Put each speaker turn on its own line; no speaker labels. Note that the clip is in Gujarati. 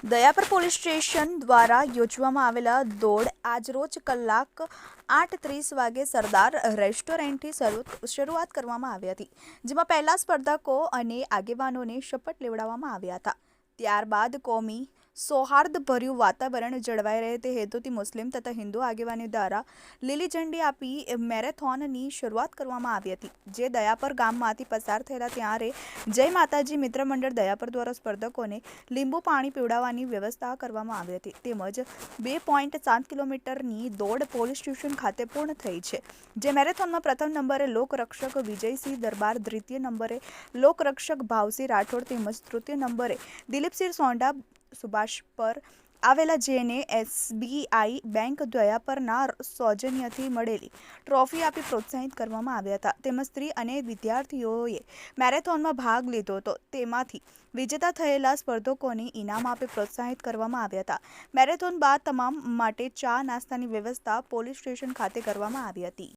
દયાપર પોલીસ સ્ટેશન દ્વારા યોજવામાં આવેલા દોડ આજરોજ કલાક 8:30 વાગે સરદાર રેસ્ટોરન્ટથી શરૂઆત કરવામાં આવી હતી, જેમાં પહેલા સ્પર્ધકો અને આગેવાનોને શપથ લેવડાવવામાં આવ્યા હતા। ત્યારબાદ કોમી સૌહાર્દભર્યું વાતાવરણ જળવાઈ રહે તે હેતુથી મુસ્લિમ તથા હિન્દુ આગેવાનો દ્વારા લીલી ઝંડી આપી મેરેથોનની શરૂઆત કરવામાં આવી હતી, જે દયાપર ગામમાંથી પસાર થયેલા। ત્યારે જય માતાજી મિત્ર મંડળ દયાપર દ્વારા સ્પર્ધકોને લીંબુ પાણી પીવડાવવાની વ્યવસ્થા કરવામાં આવી હતી, તેમજ 2.7 કિલોમીટરની દોડ પોલીસ સ્ટેશન ખાતે પૂર્ણ થઈ છે, જે મેરેથોનમાં પ્રથમ નંબરે લોકરક્ષક વિજયસિંહ દરબાર, દ્વિતીય નંબરે લોકરક્ષક ભાવસિંહ રાઠોડ તેમજ તૃતીય નંબરે દિલીપસિંહ સોંડા સુભાષ પર આવેલા, જેને SBI બેંક દયાપરના સૌજન્યથી મળેલી ટ્રોફી આપી પ્રોત્સાહિત કરવામાં આવ્યા હતા, તેમજ સ્ત્રી અને વિદ્યાર્થીઓએ મેરેથોનમાં ભાગ લીધો હતો, તેમાંથી વિજેતા થયેલા સ્પર્ધકોને ઇનામ આપી પ્રોત્સાહિત કરવામાં આવ્યા હતા। મેરેથોન બાદ તમામ માટે ચા નાસ્તાની વ્યવસ્થા પોલીસ સ્ટેશન ખાતે કરવામાં આવી હતી।